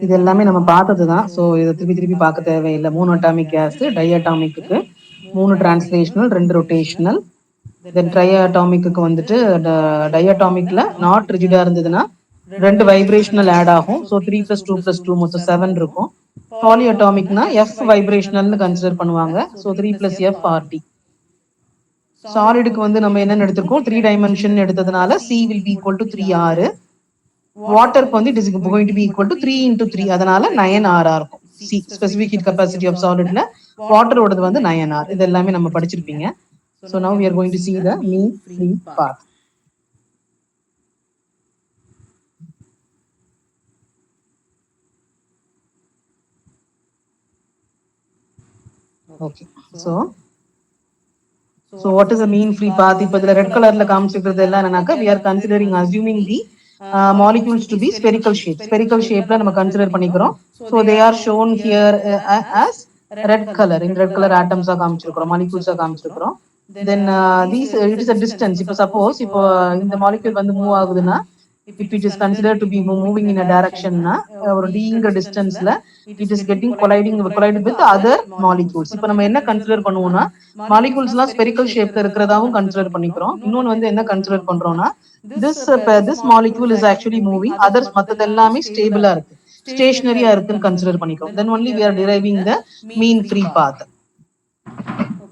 இது எல்லாமே நம்ம பார்த்தது தான். ஸோ இதை திருப்பி திருப்பி பார்க்க தேவையில்லை. 3 அட்டாமிக் கேஸ், டைஅட்டாமிக்கு 3 டிரான்ஸ்லேஷனல், 2 ரொட்டேஷனல். தென் ட்ரைஅட்டாமிக்கு வந்துட்டு டைஅட்டாமிக்ல நாட் ரிஜிடா இருந்ததுன்னா 2 வைப்ரேஷனல் ஆட் ஆகும். ஸோ 3 + 2 + 2 மொத்தம் 7 இருக்கும். பாலிஅட்டாமிக்னா எஃப் வைப்ரேஷனல்னு கன்சிடர் பண்ணுவாங்க. So 3 + F RT. சாலிடுக்கு வந்து நம்ம என்னன்னு எடுத்திருக்கோம், 3 டைமென்ஷன் எடுத்ததுனால C will be equal to 3R. வாட்டருக்கு வந்து it is going to be equal to 3 × 3, அதனால 9R இருக்கும். C specific heat capacity of சாலிட்ல வாட்டரோடது வந்து 9R. இது எல்லாமே நம்ம படிச்சிருப்பீங்க. So now we are going to see the mean free path. Okay, so what is the mean free path? இப்போ இதுல ரெட் கலர்ல காமிச்சிருக்கிறது எல்லாம் என்னன்னாக்கா we are considering assuming the molecules to be spherical shape. Spherical shapeல நம்ம consider பண்ணிக்கிறோம். So they are shown here as red color. In red color atoms காமிச்சிருக்கிறோம், molecules காமிச்சிருக்கிறோம். Then these it is a distance. இப்போ suppose இப்போ இந்த molecule வந்து move ஆகுதுன்னா, if it is considered to be moving in a direction na ஒரு dங்கிற டிஸ்டன்ஸ்ல it is getting collided with other molecules. இப்போ நம்ம என்ன கன்சிடர் பண்ணுவோம்னா, மாலிகூல்ஸ்லாம் ஸ்பெரிக்கல் ஷேப்ல இருக்கிறதாவும் கன்சிடர் பண்ணிக்கிறோம். இன்னொன்று வந்து என்ன கன்சிடர் பண்றோம்னா, this molecule is actually moving, others மத்தது எல்லாமே ஸ்டேபிளா இருக்கு, ஸ்டேஷனரியா இருக்குன்னு கன்சிடர் பண்ணிக்கிறோம். then only we are deriving the mean free path.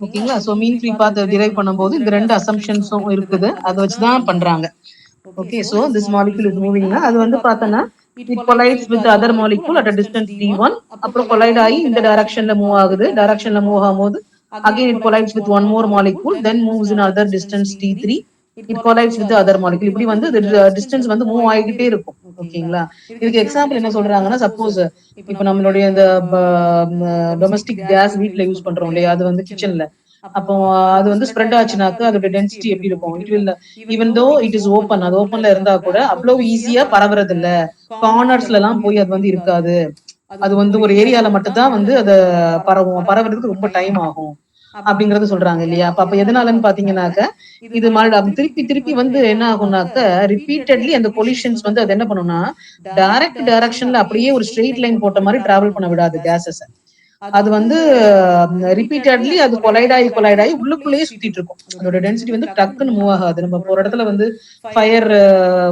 ஓகேங்களா? ஸோ மீன் ஃப்ரீ பாத் டிரைவ் பண்ணும்போது இந்த ரெண்டு அசம்ஷன்ஸும் இருக்குது, அதை வச்சுதான் பண்றாங்க. Okay, so this molecule is moving na, அது வந்து பார்த்தனா it collides with the other molecule at a distance d1. அப்புறம் collide ஆகி இந்த டைரக்ஷன்ல மூவ் ஆகுது. டைரக்ஷன்ல மூவ் ஆகும்போது again it collides with one more molecule, then moves in other distance t3. it collides with the other molecule. இப்படி வந்து distance வந்து மூவ் ஆகிட்டே இருக்கும். ஓகேங்களா? இதுக்கு எக்ஸாம்பிள் என்ன சொல்றாங்கன்னா, சப்போஸ் இப்போ நம்மளுடைய இந்த டொமஸ்டிக் கேஸ் வீட்ல யூஸ் பண்றோம் இல்லையா, அது வந்து கிச்சன்ல, அப்போ அது வந்து ஸ்ப்ரெட் ஆச்சுனாக்க அதோட டென்சிட்டி எப்படி இருக்கும்? It will even though it is open, அது ஓப்பன்ல இருந்தா கூட அவ்வளவு ஈஸியா பரவுறது இல்ல. கார்னர்ஸ்ல எல்லாம் போய் அது வந்து இருக்காது. அது வந்து ஒரு ஏரியால மட்டும் தான் வந்து அதை பரவுறதுக்கு ரொம்ப டைம் ஆகும் அப்படிங்கறது சொல்றாங்க இல்லையா? அப்ப எதனாலன்னு பாத்தீங்கன்னாக்க, இது திருப்பி திருப்பி வந்து என்ன ஆகும்னாக்க, ரிப்பீட்டட்லி அந்த கொலிஷன்ஸ் வந்து அது என்ன பண்ணும்னா, டைரக்ட் டைரக்ஷன்ல அப்படியே ஒரு ஸ்ட்ரெயிட் லைன் போட்ட மாதிரி டிராவல் பண்ண விடாது கேசஸ். அது வந்து ரிப்பீட்டட்லி அது கொலைட் ஆகி உள்ளுக்குள்ளேயே சுத்திட்டு இருக்கும். அதோட டென்சிட்டி வந்து டக்குன்னு மூவ் ஆகாது. நம்ம ஒரு இடத்துல வந்து ஃபயர்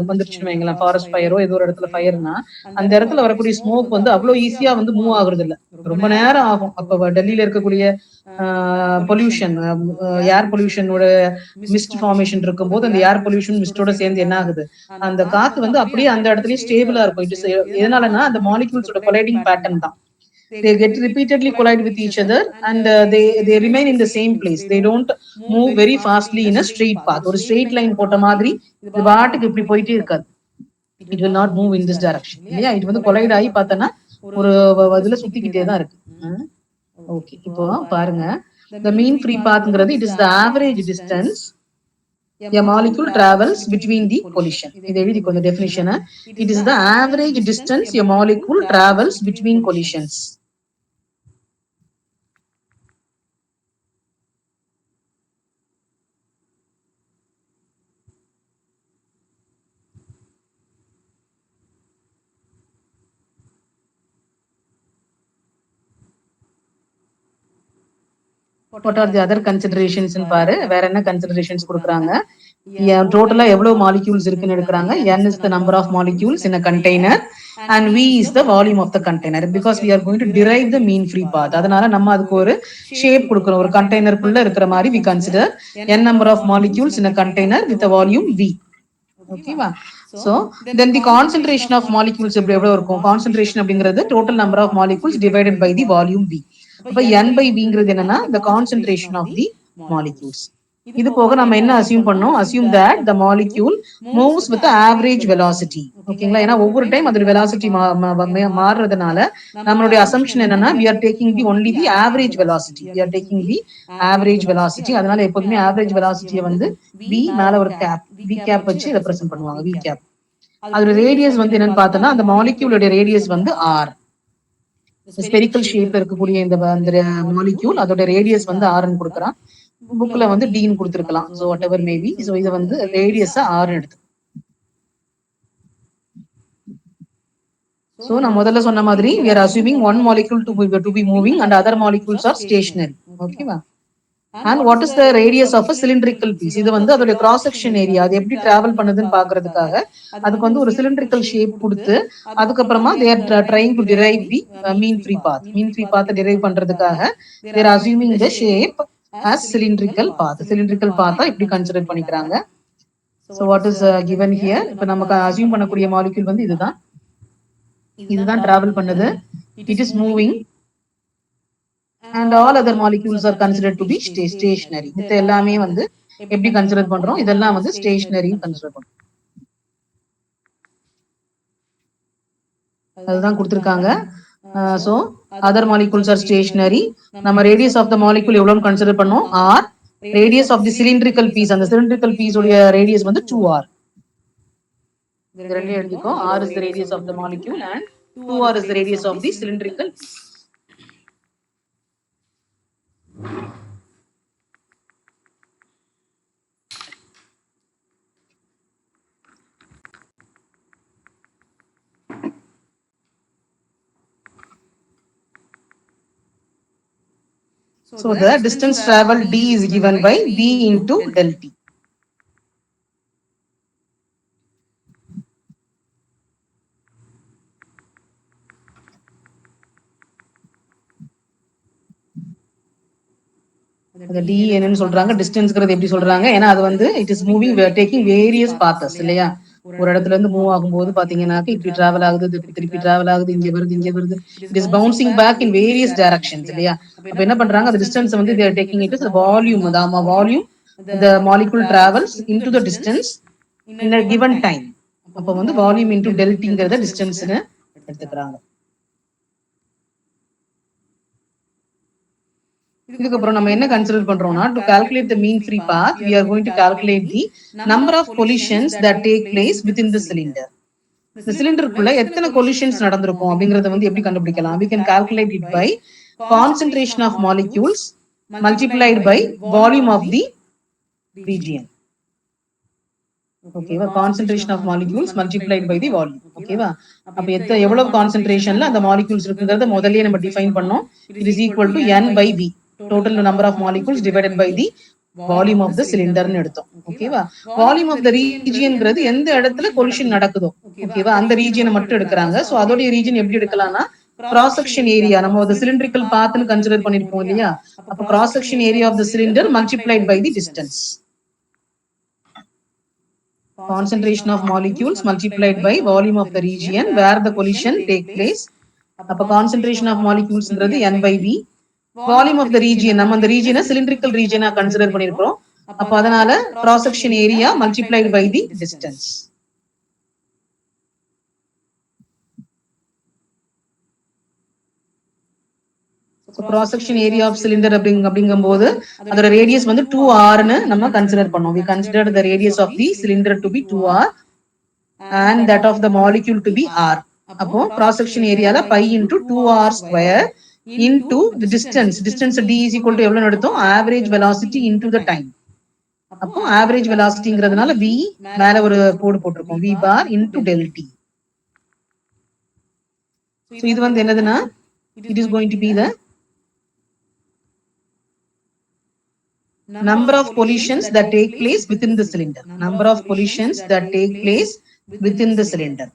வந்துருச்சுன்னு வைங்களேன், ஃபாரஸ்ட் ஃபயரோ ஏதோ ஒரு இடத்துல ஃபயர்னா, அந்த இடத்துல வரக்கூடிய ஸ்மோக் வந்து அவ்வளவு ஈஸியா வந்து மூவ் ஆகுறது இல்ல, ரொம்ப நேரம் ஆகும். அப்ப டெல்லியில இருக்கக்கூடிய பொல்யூஷன், ஏர் பொல்யூஷனோட மிஸ்ட் ஃபார்மேஷன் இருக்கும்போது அந்த ஏர் பொல்யூஷன் மிஸ்டோட சேர்ந்து என்ன ஆகுது, அந்த காத்து வந்து அப்படியே அந்த இடத்துலயே ஸ்டேபிளா இருக்கும். இட் இஸ் எதனாலன்னா அந்த மாலிகூல்ஸோட கொலைடிங் பேட்டர்ன் தான். They get repeatedly collide with each other and they remain in the same place. They don't move very fastly in a straight path. ஒரு straight line போட்ட மாதிரி இது பாட்டுக்கு இப்படி போயிட்டே இருக்காது. It will not move in this direction. இல்லையா? இது வந்து கொலைட் ஆகி பார்த்தனா ஒரு இதுல சுத்திக்கிட்டே தான் இருக்கு. ஓகே, இப்போ பாருங்க, the mean free pathங்கிறது it is the average distance a molecule travels between the collision. இது எழுதிக்கோ இந்த டெஃபினிஷனை. It is the average distance a molecule travels between collisions. What are the other considerations ன்னு பாரு. வேற என்ன கன்சிடரேஷன்ஸ் கொடுக்குறாங்க? டோட்டலா எவ்வளவு மாலிக்யூல்ஸ் இருக்குன்னு எடுக்கிறாங்க. n is the number of molecules in a container and v is the volume of the container, because we are going to derive the mean free path. அதனால நம்ம அதுக்கு ஒரு ஷேப் கொடுக்கிறோம். ஒரு கண்டெய்னருக்குள்ள இருக்கிற மாதிரி we consider n number of molecules in a container with a volume v. ஓகேவா? So then the concentration of molecules எவ்வளவு இருக்கும்? concentration அப்படிங்கிறது total number of molecules divided by the volume v. அப்ப n by vங்கிறது என்னன்னா the concentration of the molecules. இது போக நம்ம என்ன அசியூம் பண்ணோம்? assume that the molecule moves with the average velocity. ஓகேங்களா? ஏன்னா ஒவ்வொரு டைம் அதோட வெலாசிட்டி மாறுறதுனால நம்மளுடைய அசம்ஷன் என்னன்னா, we are taking the only the average velocity. We are taking the average velocity. அதனால எப்போதுமே average velocity வந்து v மேல ஒரு கேப், v கேப் வச்சு ரெப்ரசென்ட் பண்ணுவாங்க. v cap. அதோட ரேடியஸ் வந்து என்னன்னு பார்த்தோம்னா, அந்த மாலிக்யூலோட ரேடியஸ் வந்து r. ஸ்பெரிக்கல் ஷேப்ல இருக்கக்கூடிய இந்த மாலிக்யூல் அதோட ரேடியஸ் வந்து ஆர்ன்னு கொடுக்குறான். புக்ல வந்து டின்னு கொடுத்துருக்கலாம். So what ever maybe. So இதை வந்து ரேடியஸை ஆர் எடுத்து. So நான் முதல்ல சொன்ன மாதிரி we are assuming one molecule to be moving and other molecules are stationary. Okay வா? And what is the radius of a cylindrical piece? இது வந்து அதோட cross section area அது எப்படி travel பண்ணுதுன்னு பாக்குறதுக்காக அதுக்கு வந்து ஒரு cylindrical shape கொடுத்து அதுக்கப்புறமா they are trying to derive the mean free path. mean free path derive பண்றதுக்காக they are assuming the shape as cylindrical path. cylindrical path இப்படி consider பண்ணிக்கிறாங்க. So what is given here? இப்போ நமக்கு assume பண்ணக்கூடிய molecule வந்து இதுதான் travel பண்ணுது. It is moving and all other molecules are considered to be stationary. மித்த எல்லாமே வந்து எப்படி கன்சிடர் பண்றோம்? இதெல்லாம் வந்து ஸ்டேஷனரி கன்சிடர் பண்றோம். அதுதான் கொடுத்திருக்காங்க. So other molecules are stationary. நம்ம radius of the molecule எவ்வளவுன்னு கன்சிடர் பண்ணோம்? r. Radius of the cylindrical piece, அந்த cylindrical piece உடைய radius வந்து 2r. இது ரெண்டையும் எழுதிக்கோ. r is the radius of the molecule and 2r is the radius of the cylindrical piece. So the distance traveled d is given by v into del t. அந்த d என்னன்னு சொல்றாங்க, டிஸ்டன்ஸ்ங்கிறது எப்படி சொல்றாங்க? ஏன்னா அது வந்து it is moving taking various paths இல்லையா? ஒரு இடத்துல இருந்து மூவ் ஆகும்போது பாத்தீங்கன்னாக்க இப்படி டிராவல் ஆகுது, திருப்பி டிராவல் ஆகுது, இங்க வருது. It is bouncing back in various directions இல்லையா? அப்ப என்ன பண்றாங்க, அந்த டிஸ்டன்ஸ் வந்து they are taking it as volume. அதாம volume the molecule travels into the distance in a given time. அப்ப வந்து வால்யூம் into டெல்டிங்கிறத டிஸ்டன்ஸ்னு எடுத்துக்கிறாங்க. இதுக்கப்புறம் நம்ம என்ன கன்சிடர் பண்றோம்னா, to calculate the mean free path we are going to calculate the number of collisions that take place within the cylinder. இந்த சிலிண்டருக்குள்ள எத்தனை collisions நடந்திருக்கும் அப்படிங்கறத வந்து எப்படி கண்டுபிடிக்கலாம்? We can calculate it by concentration of molecules multiplied by volume of the region. ஓகேவா? concentration of molecules multiplied by the volume. ஓகேவா? அப்ப எவ்வளவு கான்சென்ட்ரேஷன்ல அந்த மாலிக்யூல்ஸ் இருக்குங்கிறத முதல்லயே நம்ம டிஃபைன் பண்ணோம். It is equal to n by v, total number of molecules divided by the volume of the cylinder னு எடுத்தோம். ஓகேவா? வால்யூம் ஆஃப் த ரீஜியன்ங்கிறது எந்த இடத்துல collision நடக்குதோ, ஓகேவா, அந்த ரீஜியனை மட்டும் எடுக்கிறாங்க. சோ அதோட ரீஜியன் எப்படி எடுக்கலாம்னா, cross section area நம்ம ஒரு cylindrical path னு கன்சிடர் பண்ணிருப்போம் இல்லையா? அப்ப cross section area of the cylinder multiplied by the distance. Concentration of molecules multiplied by volume of the region where the collision take place. அப்ப concentration of molecules ங்கிறது n by v. Volume of the region, நம்ம அந்த region cylindrical region consider பண்ணிருக்கோம். அப்ப அதனால cross section area multiplied by the distance. So cross section area of cylinder அப்படிங்கும்போது அதோட radius வந்து 2r னு நம்ம கன்சிடர் பண்ணோம். We considered the radius of the cylinder to be 2r and that of the molecule to be r. அப்போ cross section areaல pi into 2r square into the distance d is equal to எவ்வளவு எடுத்தோம், average velocity into the time. அப்போ average velocityங்கிறதுனால v மேல ஒரு கோடு போட்டிருக்கோம், v bar into del t. So இது வந்து என்னதுன்னா, it is going to be the number of collisions that take place within the cylinder. Number of collisions that take place within the cylinder.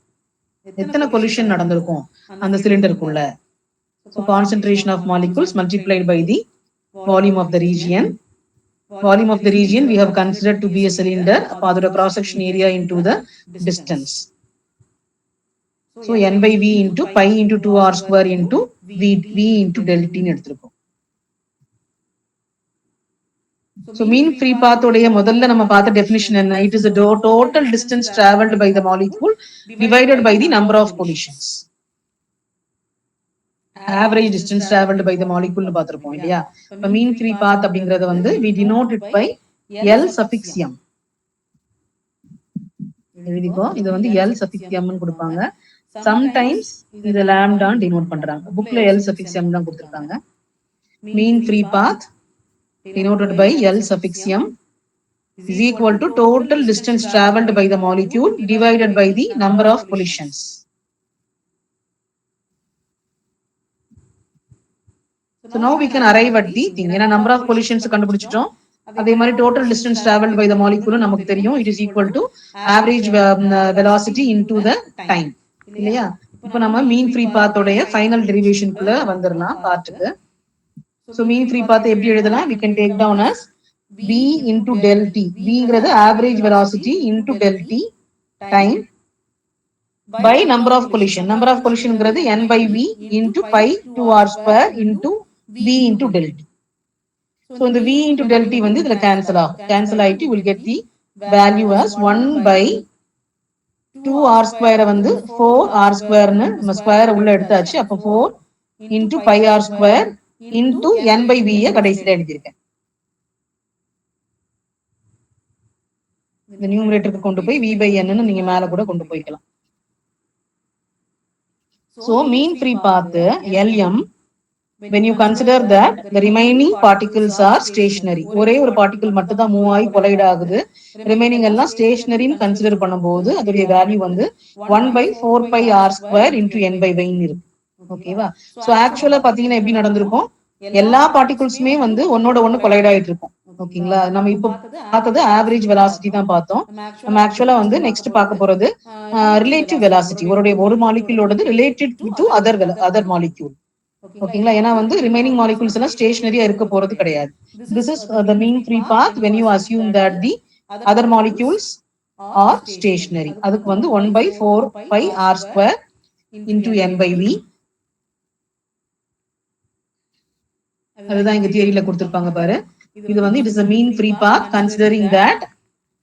எத்தனை collision நடந்திருக்கும் அந்த சிலிண்டருக்குள்ள? So concentration of molecules multiplied by the volume of the region. Volume of the region we have considered to be a cylinder. அப்ப அதோட cross section area into the distance. So n by v into pi into 2r square into v into del t னு எடுத்திருக்கோம். So mean free path உடைய முதல்ல நம்ம பார்த்த definition என்ன? It is the total distance traveled by the molecule divided by the number of collisions. Average distance traveled by the molecule னு பார்த்திருப்போம் இல்லையா? இப்ப mean free path அப்படிங்கறத வந்து we denote it by L suffix m. எழுதிக்கோ, இது வந்து L suffix m னு கொடுப்பாங்க. Sometimes இது lambda னு denote பண்றாங்க. புக்ல L suffix m தான் கொடுத்திருக்காங்க. Mean free path denoted by L suffix m is equal to total distance traveled by the molecule divided by the number of collisions. So now we can arrive at the thing. ஏன்னா number of collisions கண்டுபிடிச்சிட்டோம். அதே மாதிரி total distance traveled by the molecule நமக்கு தெரியும். It is equal to average velocity into the time. இல்லையா? இப்போ நம்ம mean free path உடைய final derivation குள்ள வந்துடலாம் பார்ட்டுக்கு. So mean free path எப்படி எழுதலாம்? We can take down as v into del t. vங்கிறது average velocity into del t time by number of collision. Number of collision ங்கிறது n by v into pi 2r square into v into del t. So இந்த v into del t வந்து இதுல cancel ஆகும். Cancel ஆயிட்டு you will get the value as 1 by 2r square வந்து 4r square னு நம்ம square உள்ள எடுத்தாச்சு. அப்போ 4 into pi r square into n by v கடைசியில எழுதியிருக்கேன். இந்த நியூமரேட்டருக்கு கொண்டு போய் v by n னு நீங்க மேல கூட கொண்டு போய்க்கலாம். So mean free path LM, when you consider that the remaining particles are stationary, ஒரே ஒரு பார்ட்டிகிள் மட்டும் தான் மூவ் ஆகி கொலைட் ஆகுது, ரிமைனிங் எல்லாம் ஸ்டேஷனரின்னு கன்சிடர் பண்ணும்போது அதோடைய வேல்யூ வந்து 1 by 4 pi r square into n by y இருக்கு. ஓகேவா? ஸோ ஆக்சுவலா பாத்தீங்கன்னா எப்படி நடந்திருக்கும், எல்லா பார்ட்டிகிள்ஸுமே வந்து ஒன்னோட ஒன்னு கொலைட் ஆயிட்டு இருக்கும். ஓகேங்களா? நம்ம இப்போ பார்த்தது ஆவரேஜ் வெலாசிட்டி தான் பார்த்தோம். நம்ம ஆக்சுவலா வந்து நெக்ஸ்ட் பார்க்க போறது ரிலேட்டிவ் வெலாசிட்டி. ஒரு மாலிக்யூலோடது ரிலேட்டட் டு அதர் மாலிக்யூல். ஓகேங்களா? ஏன்னா வந்து ரிமைனிங் மாலிகூல்ஸ் எல்லாம் ஸ்டேஷனரியா இருக்க போறது கிடையாது. This is the mean free path when you assume that the other molecules are stationary. அதுக்கு வந்து 1 by 4 pi r square into n by v. அதுதான் இங்க தியரியில கொடுத்திருப்பாங்க பாரு. இது வந்து it is a mean free path considering that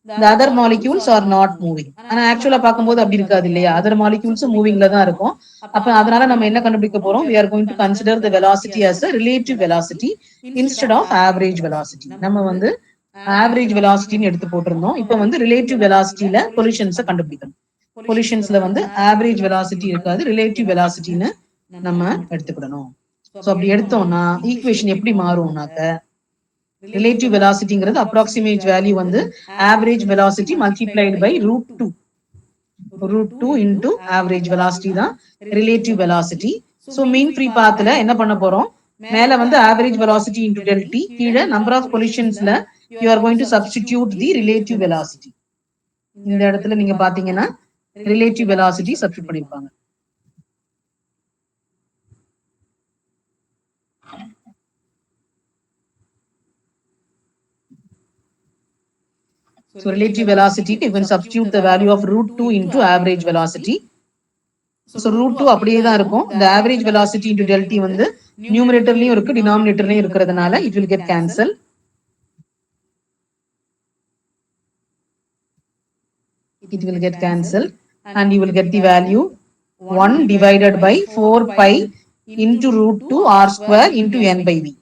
the other molecules are not moving. ஆனா ஆக்சுவலா பார்க்கும்போது அப்படி இருக்காது இல்லையா? அதர் மாலிக்யூல்ஸ் மூவிங்ல தான் இருக்கும். அப்ப அதனால நம்ம என்ன கண்டுபிடிக்க போறோம்? we are going to consider the velocity as a relative velocity instead of average velocity. நம்ம வந்து average velocity ன்னு எடுத்து போட்டிருந்தோம். இப்போ வந்து relative velocityல collisions கண்டுபிடிக்கணும். collionsல வந்து average velocity இருக்காது, relative velocityன்னு நம்ம எடுத்துக்கிடணும். சோ அப்படி எடுத்தோம்னா ஈக்குவேஷன் எப்படி மாறும்னாக்க, ரிலேட்டிவ் வெலாசிட்டிங்கிறது அப்ராக்சிமேட் வேல்யூ வந்து average velocity multiplied by √2. √2 into average velocity தான் relative velocity. So mean free பாத்துல என்ன பண்ண போறோம், மேல வந்து average velocity into del T, கீழே நம்பர் ஆஃப் கொலிஷன்ஸ்ல you are going to substitute the relative velocity. இந்த இடத்துல நீங்க பாத்தீங்கன்னா ரிலேட்டிவ் வெலாசிட்டி சப்ஸ்டிட் பண்ணிருப்பாங்க. So relative velocity, you can substitute the value of √2 into average velocity. So √2 அப்படியே தான் இருக்கும். The average velocity into del t வந்து நியூமரேட்டர்லயும் இருக்கு, டினாமினேட்டர்லயும் இருக்கிறதுனால it will get cancel. It will get cancelled and you will get the value 1 divided by 4 pi into √2 r square into n by v.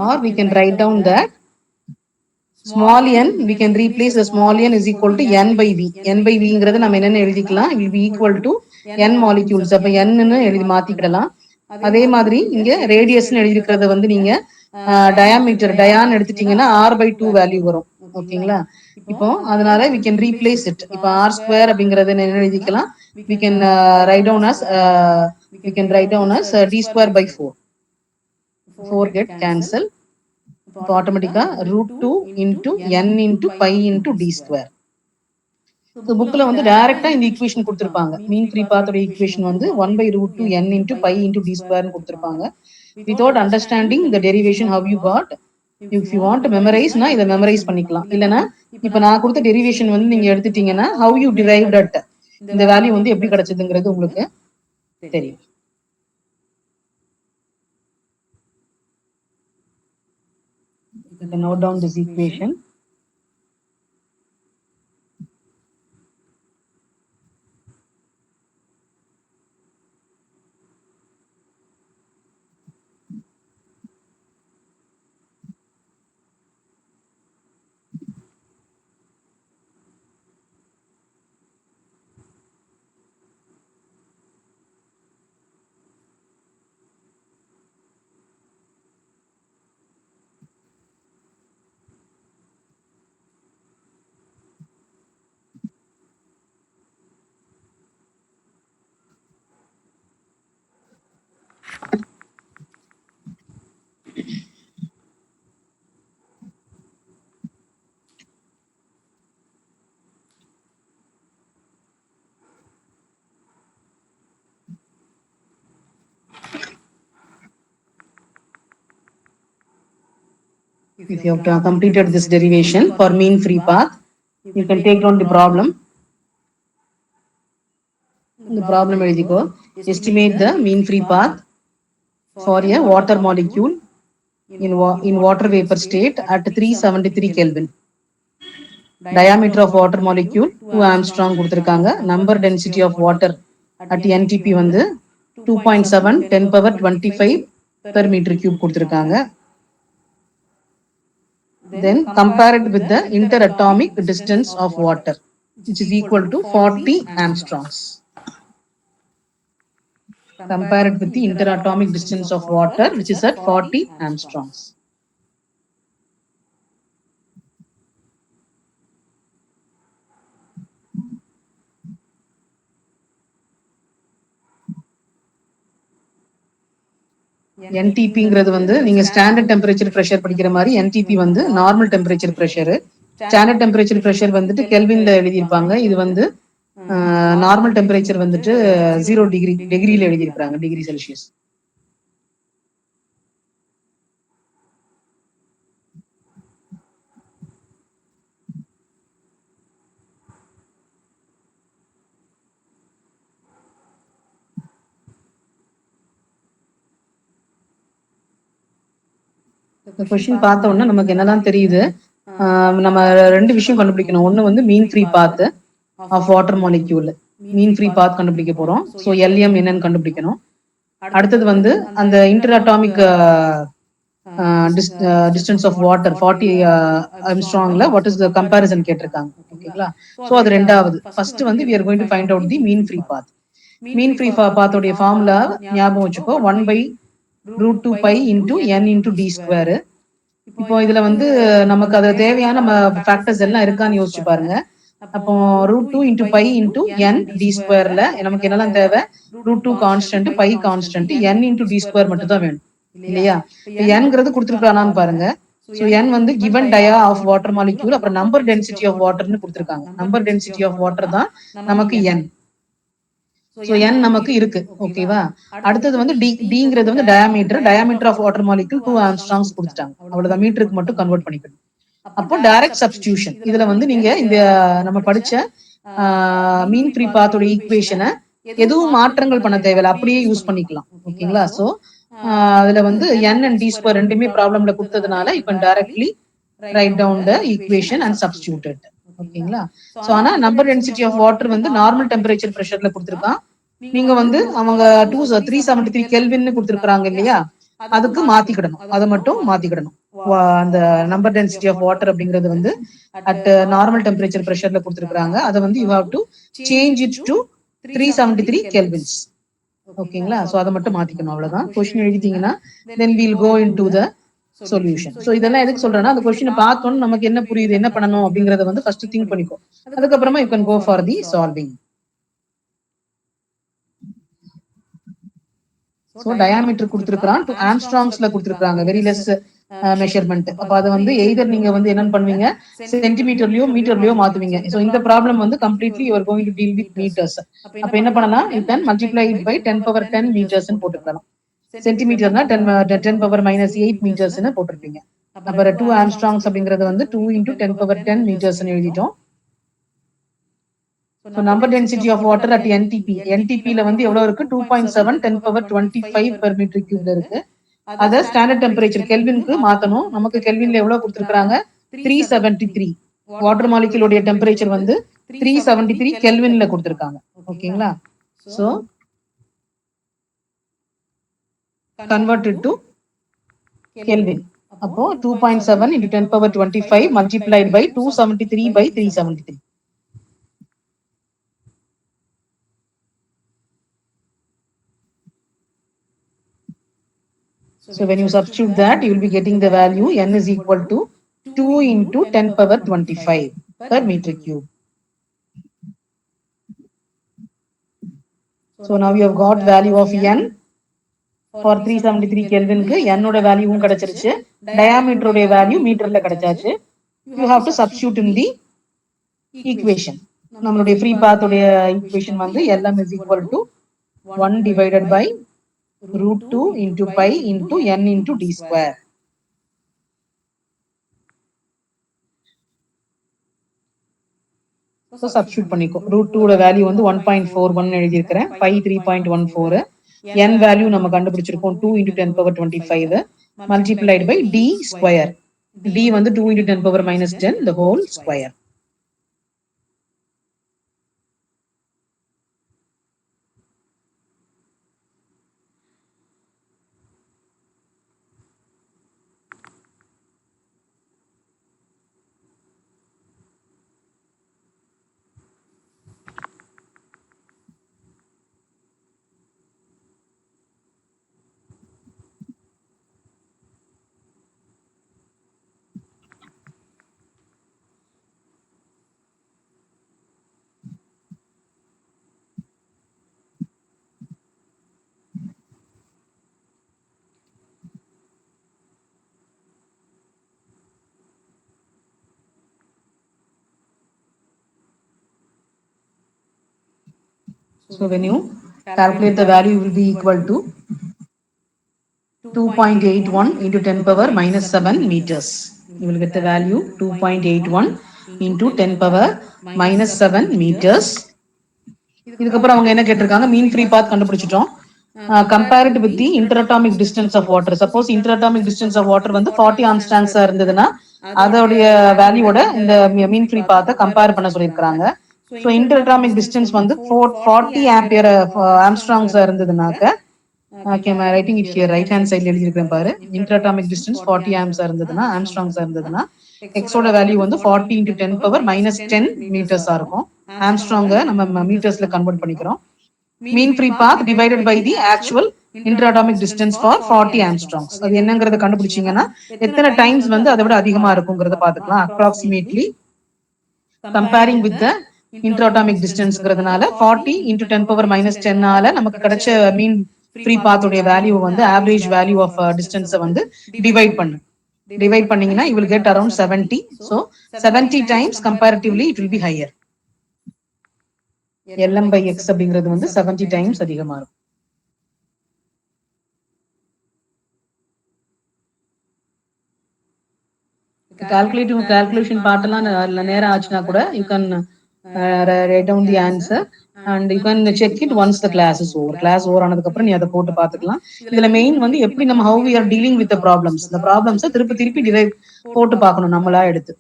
Or we can write down that small n, we can replace the small n is equal to n by v. n by v ங்கிறது நம்ம என்னன்னு எழுதிக்கலாம், it will be equal to n molecules. அப்ப n ன்னு எழுதி மாத்திக்கிடலாம். அதே மாதிரி இங்க ரேடியஸ்னு எழுதிருக்கிறத வந்து நீங்க டயாமீட்டர் டயான் எடுத்துட்டீங்கன்னா r by 2 வேல்யூ வரும். ஓகேங்களா? இப்போ அதனால we can replace it. இப்போ r square அப்படிங்கறது என்ன எழுதிக்கலாம், we can write down as d square by 4. 4 get cancel. இப்போ ஆட்டோமேட்டிக்கா √2 into n into pi into d square. So புக்ல வந்து டைரக்டா இந்த ஈக்குவேஷன் கொடுத்திருப்பாங்க. மீன் ஃப்ரீ பாத்தோட ஈக்குவேஷன் வந்து 1 by √2 n into pi into d square கொடுத்திருப்பாங்க. Without understanding the derivation how you got, if you want to memorize னா இதை மெமரைஸ் பண்ணிக்கலாம். இல்லைன்னா இப்போ நான் கொடுத்த டெரிவேஷன் வந்து நீங்க எடுத்துட்டீங்கன்னா how you derived at, இந்த வேல்யூ வந்து எப்படி கிடைச்சதுங்கிறது உங்களுக்கு தெரியும். You can note down this equation. If you have completed this derivation for mean free path, you can take down the problem. The problem எழுதிக்கோ. Estimate the mean free path for a water molecule in water vapor state at 373 Kelvin. Diameter of water molecule 2 Armstrong கொடுத்திருக்காங்க. Number density of water at NTP வந்து 2.7 10 power 25 per meter cube கொடுத்திருக்காங்க. Then compare it with the interatomic distance of water, which is equal to 40 Armstrongs. Compare it with the interatomic distance of water, which is at 40 Armstrongs. NTPங்கிறது வந்து நீங்க standard temperature pressure படிக்கிற மாதிரி NTP வந்து normal temperature pressure. Standard temperature pressure வந்துட்டு கெல்வின்ல எழுதியிருப்பாங்க. இது வந்து normal temperature வந்துட்டு 0 டிகிரில எழுதியிருக்காங்க, டிகிரி செல்சியஸ். இந்த கொஸ்டின் பார்த்த உடனே நமக்கு என்னதான் தெரியுது, நம்ம ரெண்டு விஷயம் கண்டுபிடிக்கணும். ஒன்னு வந்து mean free path of water molecule, mean free path கண்டுபிடிக்க போறோம். ஸோ LM என்னன்னு கண்டுபிடிக்கணும். அடுத்தது வந்து அந்த interatomic distance of water 40 ஆம்ஸ்ட்ராங்ல வாட் இஸ் த கம்பேரிசன் கேட்டிருக்காங்க. ஓகேங்களா? ஸோ அது ரெண்டாவது. ஃபர்ஸ்ட் வந்து we are going to find out the mean free path. Mean free பாத்தோடைய ஃபார்முலா ஞாபகம் வச்சுக்கோ, 1/√2 pi into n into d square. இப்போ இதுல வந்து நமக்கு அது தேவையான நம்ம ஃபேக்டர்ஸ் எல்லாம் இருக்கான்னு யோசிச்சு பாருங்க. அப்போ √2 into pi into n d ஸ்கொயர்ல நமக்கு என்னெல்லாம் தேவை? √2 constant, pi constant, n into d square மட்டும் தான் வேணும் இல்லையா? nங்கிறது கொடுத்துருக்கானான்னு பாருங்க. ஸோ n வந்து given dia of water molecule, அப்புறம் நம்பர் டென்சிட்டி ஆஃப் வாட்டர்னு கொடுத்துருக்காங்க. நம்பர் டென்சிட்டி ஆஃப் வாட்டர் தான் நமக்கு n. ஸோ n நமக்கு இருக்கு. ஓகேவா? அடுத்தது வந்து டிங்கிறது வந்து டயாமீட்டர் ஆஃப் வாட்டர் மாலிக்யூல் 2 ஆம்ஸ்ட்ராங்ஸ் கொடுத்துட்டாங்க. அவ்வளவுதான், மீட்டருக்கு மட்டும் கன்வெர்ட் பண்ணிக்கணும். அப்போ டைரக்ட் சப்ஸ்டிடியூஷன். இதுல வந்து நீங்க இந்த நம்ம படிச்ச மீன் ஃப்ரீ பாத்தோட ஈக்குவேஷனை எதுவும் மாற்றங்கள் பண்ண தேவையில்லை, அப்படியே யூஸ் பண்ணிக்கலாம். ஓகேங்களா? ஸோ அதுல வந்து n and d ஸ்கொயர் ரெண்டுமே ப்ராப்ளம்ல கொடுத்ததுனால இப்போ directly write down the equation and substitute. ஓகேங்களா? ஸோ ஆனா நம்பர் டென்சிட்டி ஆஃப் வாட்டர் வந்து நார்மல் டெம்பரேச்சர் பிரஷர்ல கொடுத்துருக்கான். நீங்க வந்து அவங்க 373 கெல்வின்னு கொடுத்துருக்காங்க இல்லையா? அதுக்கு மாத்திக்கிடணும், அதை மட்டும் மாத்திக்கிடணும். அந்த நம்பர் டென்சிட்டி ஆஃப் வாட்டர் அப்படிங்கிறது வந்து அட் நார்மல் டெம்பரேச்சர் பிரஷர்ல கொடுத்துருக்காங்க. அதை வந்து you have to change it to 373 kelvins. ஓகேங்களா? ஸோ அதை மட்டும் மாத்திக்கணும், அவ்வளவுதான். கொஸ்டின் எழுதிட்டீங்கன்னா then we'll go into the solution. So இதெல்லாம் எதுக்கு சொல்றேன்னா, அந்த கொஸ்டினை பார்த்தோன்னு நமக்கு என்ன புரியுது, என்ன பண்ணணும் அப்படிங்கறத வந்து ஃபர்ஸ்ட் திங்க் பண்ணிக்கோ. அதுக்கப்புறமா you can go for the solving. So diameter கொடுத்துருக்கான், 2 ஆம்ஸ்ட்ராங்ஸ்ல கொடுத்துருக்காங்க, வெரி லெஸ் மெஷர்மெண்ட். அப்ப அதை வந்து எய்தர் நீங்க வந்து என்னன்னு பண்ணுவீங்க, சென்டிமீட்டர்லயோ மீட்டர்லயோ மாத்துவீங்க. ஸோ இந்த ப்ராப்ளம் வந்து completely you are going to deal with metres. அப்ப என்ன பண்ணலாம், you can multiply it by 10 power 10 metres போட்டுக்கலாம். சென்டிமீட்டர்னா 10 பவர் -8 மீட்டர்ஸ்னு போட்டிருப்பீங்க. அப்புறம் 2 ஆம்ஸ்ட்ராங்ஸ் அப்படிங்கிறது வந்து 2 into 10 power 10 மீட்டர்ஸ்னு எழுதிட்டோம். So number density of water at NTP, NTPல வந்து எவ்வளவு இருக்கு? 2.7 10 power 25 per meter cube இருக்கு. அதை ஸ்டாண்டர்ட் டெம்பரேச்சர் கெல்வினுக்கு மாத்தணும். நமக்கு கெல்வின்ல எவ்வளவு கொடுத்துருக்காங்க? 373. வாட்டர் மாலிக்யூலோட டெம்பரேச்சர் வந்து 373 கெல்வின்ல கொடுத்துருக்காங்க. ஓகேங்களா? So converted to Kelvin. அப்போ 2.7 into 10 power 25 multiplied by 273 by 373. So when you substitute that, you will be getting the value n is equal to 2 into 10 power 25 per meter cube. So now you have got value of n for 373 கெல்வினுக்கு என்னோட வேல்யூவும் கிடைச்சிருச்சு, டயாமீட்டருடைய value மீட்டர்ல கிடைச்சாச்சு. You have to substitute in the equation. நம்மளுடைய free பாத்துடைய equation வந்து Lm is equal to 1 divided by root 2 into pi into n into d square. So substitute பண்ணிக்கோ. ரூட் 2 வேல்யூ வந்து 1.41 எழுதியிருக்கிறேன், பை 3.14, n வேல்யூ நம்ம கண்டுபிடிச்சிருக்கோம் 2 into 10 power 25 multiplied by d square. d வந்து 2 into 10 power minus 10 the whole square. So when you calculate the value, will be equal to 2.81 into 10 power minus 7 meters. You will get the value 2.81 into 10 power minus 7 meters. இதுக்கப்புறம் அவங்க என்ன கேட்டிருக்காங்க, மீன் free path கண்டுபிடிச்சிட்டோம். Compare it with the interatomic distance of water. Suppose interatomic distance of water வந்து 40 ஆம்ஸ்ட்ராங்ஸா இருந்ததுன்னா அதோடைய வேல்யூவோட இந்த மீன் free பாத்தை compare பண்ண சொல்லியிருக்காங்க. ஸோ இன்டர்அட்டாமிக் டிஸ்டன்ஸ் வந்து 40 ஆம்பியர் ஆம்ஸ்ட்ராங்ஸா இருந்ததுனாக்க, okay I writing it here, right hand சைட்ல எழுதியிருக்கேன் பாரு. இன்டர்அட்டாமிக் டிஸ்டன்ஸ் 40 ஆம்ஸா இருந்ததுன்னா, ஆம்ஸ்ட்ராங்ஸா இருந்ததுன்னா, எக்ஸோட வேல்யூ வந்து 40 into 10 power minus 10 மீட்டர்ஸா இருக்கும். ஆம்ஸ்ட்ராங்க நம்ம மீட்டர்ஸ்ல கன்வெர்ட் பண்ணிக்கிறோம். Mean free path divided by the actual interatomic distance for 40 angstroms. அது என்னங்கறத கண்டுபிடிச்சீங்கன்னா எத்தனை டைம்ஸ் வந்து அதை விட அதிகமா இருக்குங்கிறத பாத்துக்கலாம். Approximately comparing with the interatomic டிஸ்டன்ஸ்ங்கிறதுனால 40 into 10 power minus 10 ஆல நமக்கு கிடைச்ச மீன் ஃப்ரீ பாத்தோடைய வேல்யூ வந்து ஆவரேஜ் வேல்யூ ஆஃப் டிஸ்டன்ஸை வந்து டிவைட் பண்ணு. டிவைட் பண்ணீங்கன்னா you will get around 70. So 70 times comparatively it will be higher. Lm by x அப்படிங்கிறது வந்து 70 times அதிகமா இருக்கும். calculation பார்ட்லாம் நேரம் ஆச்சுன்னா கூட you can write down the answer and you can check it once the class is over. class over ஆனதுக்கு அப்புறம் நீ அதை போட்டு பார்த்துக்கலாம். இதுல மெயின் வந்து எப்படி நம்ம how we are dealing with the problems, the problems திருப்பி டிரைவ் போட்டு பார்க்கணும் நம்மளா எடுத்து.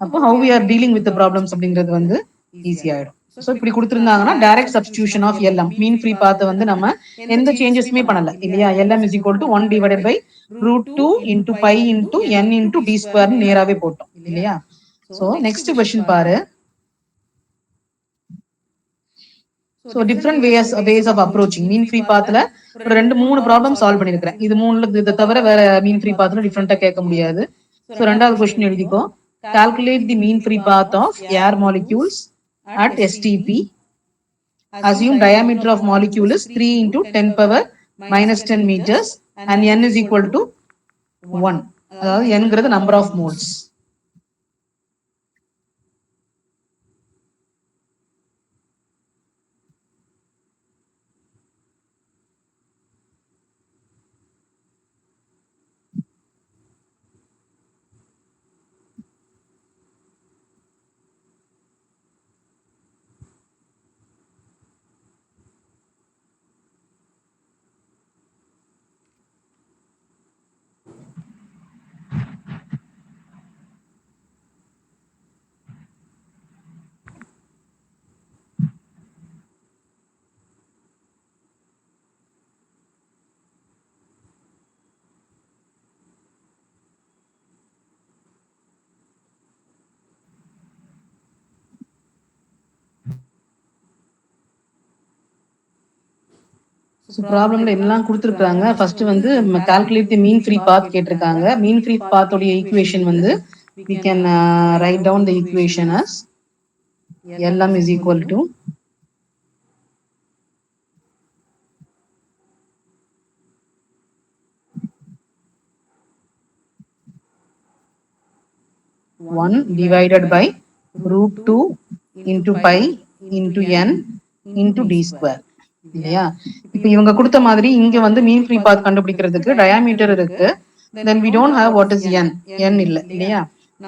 அப்போ how we are dealing with the problems அப்படிங்கிறது வந்து ஈஸி ஆயிடும். ஸோ இப்படி கொடுத்துருந்தாங்கன்னா direct substitution of Lm, mean free பாத்தை வந்து நம்ம எந்த சேஞ்சஸுமே பண்ணல இல்லையா. Lm is equal to 1 divided by root 2 into pi into n into d square நேராவே போட்டோம் இல்லையா. ஸோ நெக்ஸ்ட் கொஸ்டின் பாரு. So different ways of approaching. Mean free பாத்துல ஒரு 2-3 ப்ராப்ளம் சால்வ் பண்ணிருக்கிறேன். இது மூணுல இதை தவிர வேற மீன் ஃப்ரீ பாத்துல டிஃப்ரெண்டா கேட்க முடியாது. ஸோ ரெண்டாவது கொஸ்டின் எழுதிக்கோ. Calculate the mean free path of air molecules at STP. Assume diameter of molecule is 3 into 10 power minus 10 meters and n is equal to 1. அதாவது nங்கிறது number of moles. ப்ராப்ளம்ல எல்லாம் கொடுத்துருக்காங்க. ஃபர்ஸ்ட் வந்து calculate the mean free பாத் கேட்டிருக்காங்க. மீன் free பாத்தோட equation வந்து we can write down the equation as Lm is equal to 1 divided by root 2 into pi into n into d square இல்லையா? இப்போ இவங்க கொடுத்த மாதிரி இங்க வந்து மீன் ஃப்ரீ பாத் கண்டுபிடிக்கிறதுக்கு டயாமீட்டர் இருக்கு. then we don't have what is n. n இல்ல இல்லையா?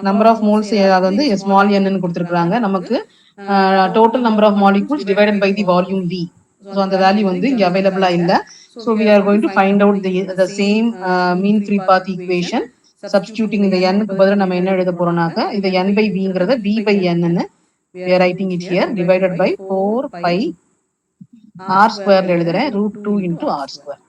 நம்பர் ஆஃப் மோல்ஸ் அது வந்து ஸ்மால் n கொடுத்துருக்காங்க. நமக்கு total number of molecules divided by the volume v. So அந்த வேல்யூ வந்து இங்க அவைலபிளா இல்ல. So we are going to find out the same mean free path equation substituting இந்த n க்கு பதிலா நம்ம என்ன எழுத போறோம்னாக்க இந்த n by vங்கறத v by n ன்னு we are writing it here divided by 4 pi r square எழுதுறேன் root 2 into r square.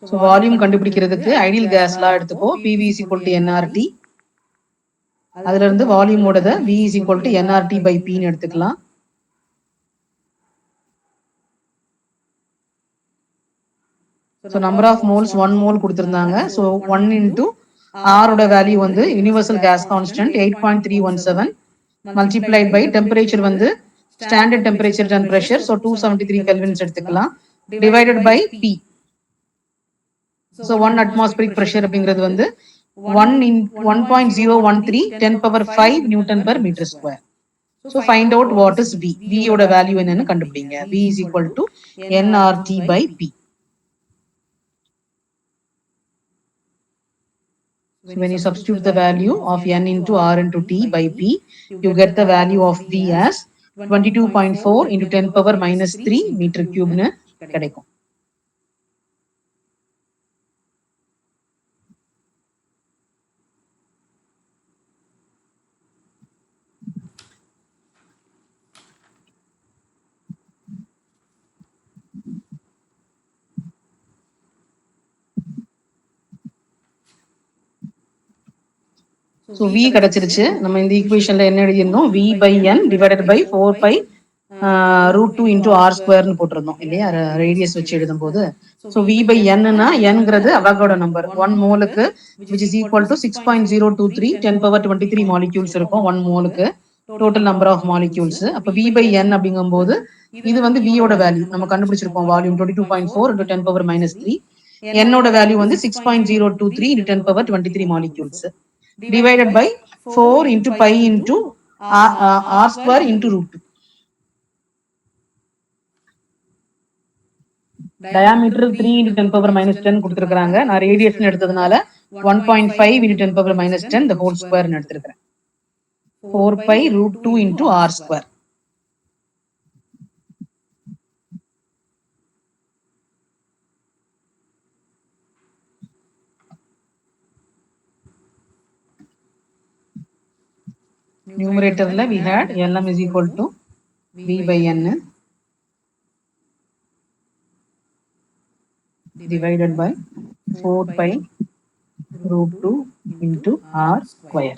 So volume கண்டுபிடிக்கிறதுக்கு ஐடியல் கேஸ் லா எடுத்துக்கோ. PV is equal to nRT. அதுல இருந்து வால்யூமோடத V is equal to nRT by P ன்னு எடுத்துக்கலாம். So number of moles 1 mole கொடுத்திருந்தாங்க. So 1 into R ஓட value வந்து universal case constant 8.317 multiplied by temperature வந்து standard temperature and pressure. So 273 kelvins எடுத்துக்கலாம் divided by P. So 1 atmospheric pressure அப்படிங்கிறது வந்து 1.013 10 power 5 Newton per meter square. So find out what is V. V ஓட value என்னன்னு கண்டுபிடிங்க. V is equal to nRT by P. So when you substitute the value of n into r into t by p, you get the value of V as 22.4 into 10 power minus 3 meter cube ன்னு கிடைக்கும். So V கிடைச்சிருச்சு. நம்ம இந்த ஈக்குவேஷன்ல என்ன எழுதியிருந்தோம்? V by n divided by 4 pi root 2 into r square ன்னு போட்டிருந்தோம் இல்லையா? Radius வச்சு எழுதும்போது. So V by n னா nங்கிறது அவாகோட நம்பர் 1 மோலுக்கு which is equal to 6.023 10 power 23 molecules இருக்கும் 1 மோலுக்கு total number of molecules. அப்ப V by n அப்படிங்கும்போது இது வந்து V ஓட வேல்யூ நம்ம கண்டுபிடிச்சிருக்கோம் volume 22.4 into 10 power minus 3. n ஓட வேல்யூ வந்து 6.023 into 10 power 23 molecules. Divided by 4 into pi into r square into root 2. Diameter 3 into 10 power minus 10 கொடுத்திருக்காங்க. நான் ரேடியஸ் எடுத்ததுனால 1.5 into 10 power minus 10 the whole square எடுத்திருக்கேன். 4 pi root 2 into r square. Numeratorல we had Lm is equal to V by n divided by 4 pi root 2 into r square.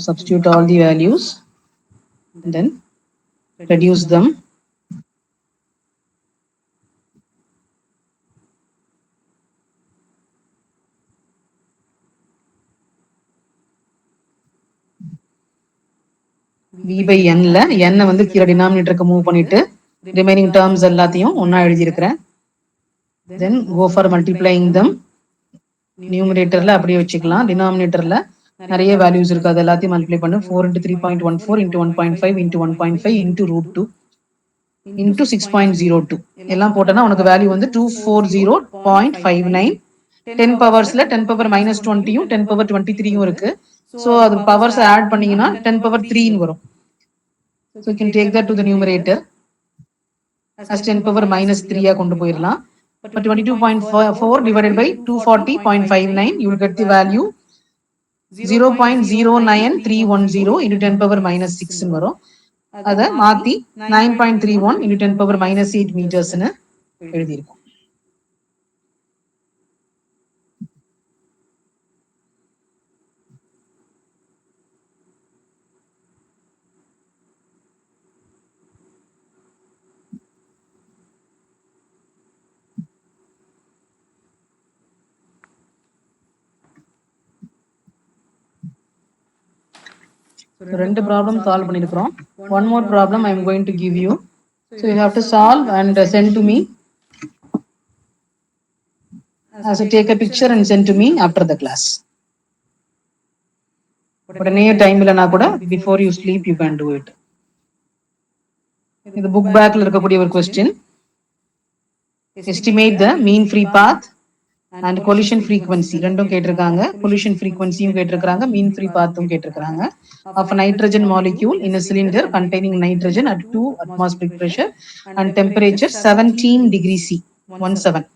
Substitute all the values, then reduce them. V by n ல n வந்து கீழ டினாமினேட்டருக்கு move பண்ணிட்டு remaining terms எல்லாத்தையும் ஒண்ணா எழுதி இருக்கிறேன். then go for multiplying them. நியூமரேட்டர்ல அப்படியே வச்சுக்கலாம். டினாமினேட்டர்ல நிறைய வேல்யூஸ் இருக்கு, அது எல்லாத்தையும் மல்டிப்ளை பண்ணு. 4 into 3.14 into 1.5 into 1.5 into root 2 into 6.02 எல்லாம் போட்டனா உனக்கு வேல்யூ வந்து 240.59. 10 பவர்ஸ்ல 10 பவர் மைனஸ் 20யும் 10 பவர் 23யும் இருக்கு. ஸோ அது பவர்ஸ் ஆட் பண்ணீங்கன்னா 10 பவர் 3ன்னு வரும். So you can take that to the numerator as 10 power minus 3 கொண்டு போயிடலாம். But 22.4 divided by 240.59 you will get the value 0.09310 into 10 power minus 6 வரும். அத மாத்தி 9.31 into 10 power minus 8 meters ன்னு எழுதியிருக்கோம். ரெண்டு ப்ராப்ளம் சால்வ் பண்ணிருக்கிறோம். One more problem I am going to give you. So you have to solve and send to me. So take a picture and send to me after the class. உடனே time இல்லைனா கூட before you sleep you can do it. இது book பேக்ல இருக்கக்கூடிய ஒரு question. Estimate the mean free path and collision frequency ரெண்டும் கேட்டிருக்காங்க. collision frequencyயும் கேட்டிருக்காங்க, mean free pathம் கேட்டிருக்காங்க. of a nitrogen molecule in a cylinder containing nitrogen at 2 atmospheric pressure and temperature 17 degrees C. 17.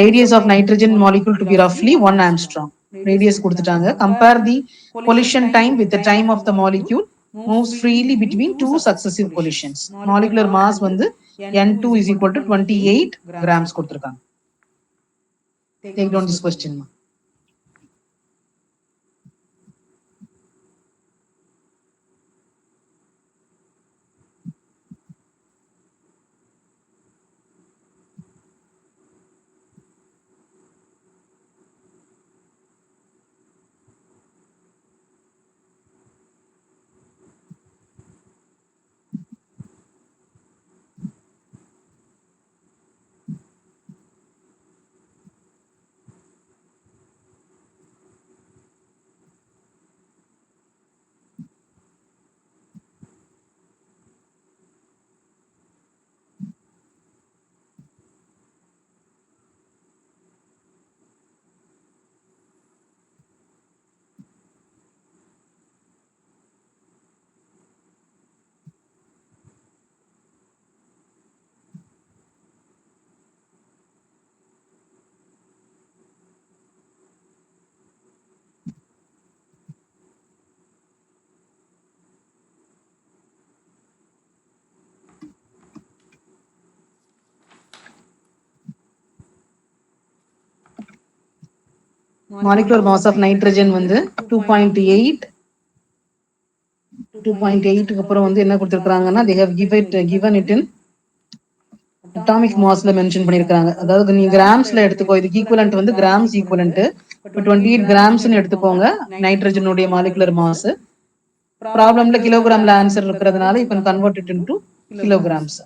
Radius of nitrogen molecule to be roughly 1 angstrom. Radius கொடுத்துட்டாங்க. Compare the collision time with the time of the molecule moves freely between two successive collisions. Molecular mass வந்து N2 is equal to 28 grams கொடுத்துருக்காங்க. Take down this question. Molecular mass of nitrogen வந்து 2.8. 2.8க்கு அப்புறம் வந்து என்ன கொடுத்திருக்காங்கன்னா they have given it in atomic massல mention பண்ணிருக்காங்க. அதாவது நீங்க கிராம்ஸ்ல எடுத்துக்கோ, இதுக்கு ஈக்குவலன்ட் வந்து கிராம்ஸ் ஈக்குவலன்ட். இப்போ 28 கிராம்ஸ்னு எடுத்துக்கோங்க நைட்ரஜனுடைய மாலிகுலர் மாஸ். ப்ராப்ளம்ல கிலோகிராம்ல ஆன்சர் இருக்கிறதுனால you can convert it into kilograms.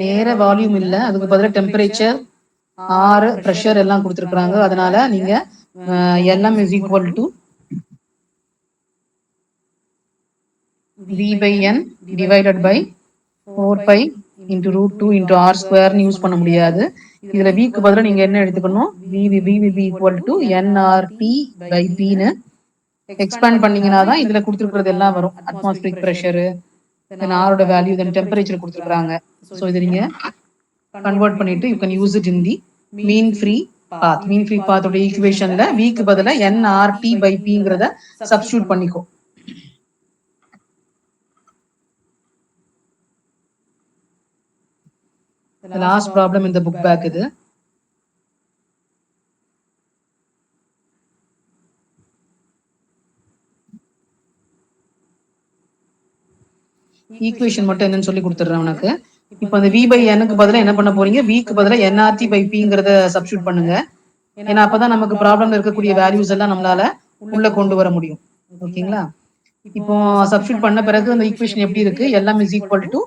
நேர வால்யூம் இல்ல, அதுக்கு பதிலா டெம்பரேச்சர், ஆர், பிரஷர் எல்லாம் கொடுத்துருக்காங்க. அதனால நீங்க Lm is equal to V by N divided by 4 pi into root 2 into R square use பண்ண முடியாது. இதுல V க்கு பதிலா நீங்க என்ன எடுத்துக்கணும், V will be equal to nRT by P ன்னு எக்ஸ்பேண்ட் பண்ணீங்கன்னா தான் இதுல கொடுத்துருக்கிறது எல்லாம் வரும். அட்மாஸ்பிரிக் பிரஷர், தென் ஆரோட வேல்யூ, தென் டெம்பரேச்சர் கொடுத்துருக்காங்க. ஸோ இதை நீங்க கன்வெர்ட் பண்ணிட்டு you can use it in the mean free path. Mean free பாத்தோட ஈக்குவேஷன்ல விக்கு பதிலா nRT by Pங்கிறத சப்ஸ்டியூட் பண்ணிக்கோ. The last problem in the book bag இது. ஈக்குவேஷன் மட்டும் என்னன்னு சொல்லி கொடுத்துட்றேன் உனக்கு. இப்போ அந்த V by Nக்கு பதிலா என்ன பண்ண போறீங்க, Vக்கு பதிலா nRT by Pங்கிறத சப்ஸ்டியூட் பண்ணுங்க. ஏன்னா அப்பதான் நமக்கு ப்ராப்ளம்ல இருக்கக்கூடிய வேல்யூஸ் எல்லாம் நம்மளால உள்ள கொண்டு வர முடியும். ஓகேங்களா? இப்போ சப்ஸ்டியூட் பண்ண பிறகு அந்த ஈக்குவேஷன் எப்படி இருக்கு, Lm is equal to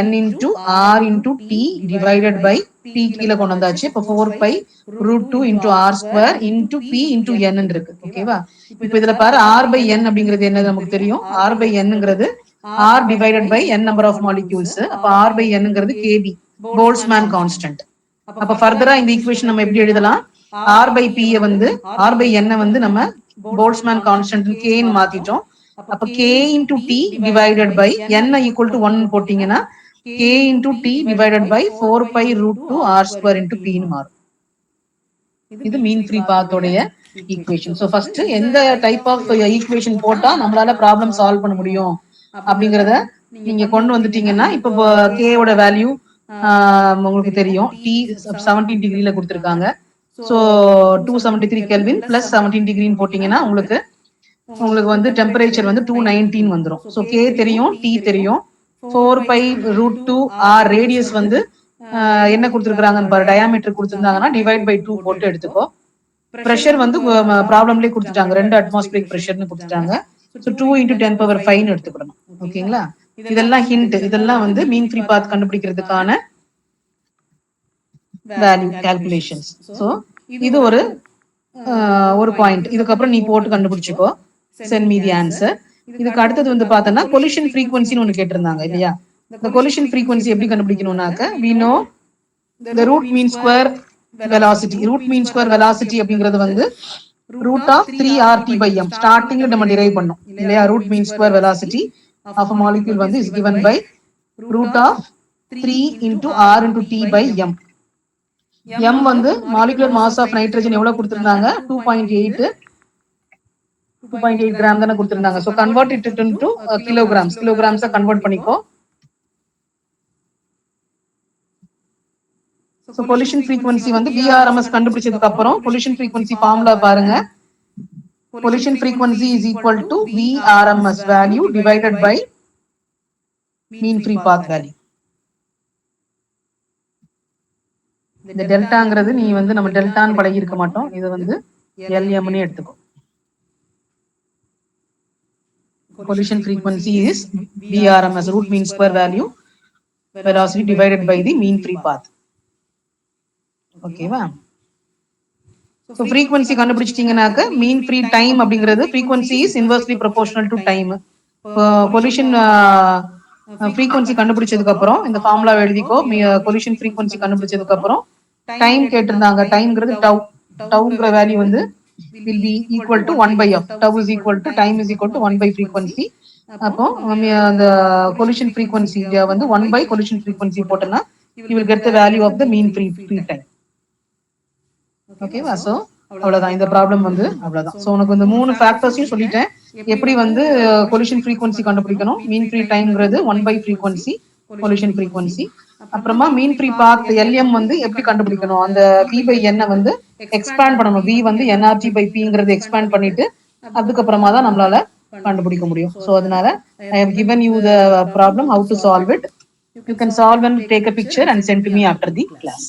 n into r into t divided by p கீழே கொண்டு வந்தாச்சு. இப்போ 4 pi root 2 into r square into p into n இருக்கு. ஓகேவா? இப்போ இதுல பாரு r by n அப்படிங்கிறது என்ன நமக்கு தெரியும். r by nங்கிறது r divided by n number of molecules. அப்ப r by nங்கிறது kb, Boltzmann constant. அப்ப ஃபர்தரா இந்த ஈக்குவேஷன் நம்ம எப்படி எழுதலாம், r by p வந்து r by n வந்து நம்ம போல்ட்ஸ்மேன் கான்ஸ்டன்ட் k ன்னு மாத்திட்டோம். அப்ப k into t divided by n equal to 1 போட்டீங்கன்னா k into t divided by 4 pi root 2 r square into p ன்னு மாறும். இது மீன் ஃப்ரீ பாத்தோடைய ஈக்குவேஷன். ஸோ ஃபர்ஸ்ட் எந்த டைப் ஆஃப் ஈக்குவேஷன் போட்டா நம்மளால ப்ராப்ளம் சால்வ் பண்ண முடியும் அப்படிங்கிறத நீங்க கொண்டு வந்துட்டீங்கன்னா, இப்போ கேவோட வேல்யூ உங்களுக்கு தெரியும். டி 17 டிகிரில கொடுத்துருக்காங்க. ஸோ 273 கெல்வின் பிளஸ் 17 டிகிரின்னு போட்டீங்கன்னா உங்களுக்கு வந்து டெம்பரேச்சர் வந்து 219 வந்துடும். ஸோ கே தெரியும், டி தெரியும். 4π√2 ஆர் ரேடியஸ் வந்து என்ன கொடுத்துருக்காங்கன்னு பாரு, டயாமீட்டர் கொடுத்துருந்தாங்கன்னா டிவைட் பை 2 போட்டு எடுத்துக்கோ. ப்ரெஷர் வந்து ப்ராப்ளம்லேயே கொடுத்துட்டாங்க, 2 அட்மாஸ்பியரிக் ப்ரெஷர்னு கொடுத்துட்டாங்க. ஸோ 2 × 10⁵ எடுத்துக்கணும். ஓகேங்களா? இதெல்லாம் ஹிண்ட், இதெல்லாம் வந்து மீன் ஃப்ரீ பாத் கண்டுபிடிக்கிறதுக்கான வேல்யூ கால்குலேஷன்ஸ். ஸோ இது ஒரு பாயிண்ட். இதுக்கப்புறம் நீ போட்டு கண்டுபிடிச்சுக்கோ, சென்ட் மீ தி ஆன்சர். இதுக்கு அடுத்தது வந்து பார்த்தோன்னா கொலிஷன் ஃப்ரீக்வன்சின்னு ஒன்று கேட்டிருந்தாங்க இல்லையா? இந்த கொலிஷன் ஃப்ரீக்வன்சி எப்படி கண்டுபிடிக்கணும்னாக்க, we know the root mean square velocity. Root mean square velocity அப்படிங்கிறது வந்து √3RT/m ஸ்டார்டிங்ல நம்ம டிரைவ் பண்ணோம் இல்லையா? Root mean square velocity of a molecule வந்து is given by √3 × R × T/m. m வந்து மாலிகுலர் மாஸ் ஆஃப் நைட்ரஜன் எவ்வளவு கொடுத்திருந்தாங்க? 2.8 கிராம் தானே கொடுத்திருந்தாங்க. ஸோ கன்வெர்ட் இட் இன்டு கிலோகிராம்ஸா கன்வெர்ட் பண்ணிக்கோ. ஸோ கொலிஷன் ஃப்ரீக்வன்சி வந்து VRMS கண்டுபிடிச்சதுக்கு அப்புறம் கொலிஷன் ஃப்ரீக்வன்சி ஃபார்முலா பாருங்க. Collision frequency is equal to VRMS value divided by mean free path value. இந்த டெல்டாங்கிறது நீ வந்து நம்ம டெல்டான்னு பழகி இருக்க மாட்டோம், இது வந்து LMன்னு எடுத்துக்கோ. Collision frequency is VRMS, root mean square value velocity divided by the mean free path. ஓகேவா? ஸோ ஃப்ரீக்வன்சி கண்டுபிடிச்சிட்டீங்கன்னாக்க மீன் ஃப்ரீ டைம் அப்படிங்கிறது frequency is inversely proportional to time. Collision frequency கண்டுபிடிச்சதுக்கு அப்புறம் இந்த ஃபார்முலா எழுதிக்கோ. கொலிஷன் ஃப்ரீக்வன்சி கண்டுபிடிச்சதுக்கு அப்புறம் time கேட்டிருந்தாங்க. டைம்ங்கிறது டவுங்கிற வேல்யூ வந்து will be equal to 1/f. tau is equal to time is equal to 1 by frequency. அப்போ அந்த collision frequency வந்து 1 by collision frequency போட்டனா you will get the value of the mean free time. ஓகேவா? So அவ்வளவுதான், இந்த problem வந்து அவ்வளவுதான். So உனக்கு இந்த 3 ஃபேக்டர்ஸையும் சொல்லிட்டேன். எப்படி வந்து கொலிஷன் ஃப்ரீக்வன்சி கண்டுபிடிக்கணும், மீன் ஃப்ரீ டைம்ங்கிறது 1 by frequency கொலிஷன் ஃப்ரீக்வன்சி. அப்புறமா மீன் ஃப்ரீ பாத் LM வந்து எப்படி கண்டுபிடிக்கணும், அந்த P/n வந்து எக்ஸ்பேண்ட் பண்ணணும். V வந்து nRT/Pங்கிறது எக்ஸ்பேண்ட் பண்ணிட்டு அதுக்கப்புறமா தான் நம்மளால கண்டுபிடிக்க முடியும். ஸோ அதனால I have given you the problem how to solve it. You can solve and take a picture and send to me after the class.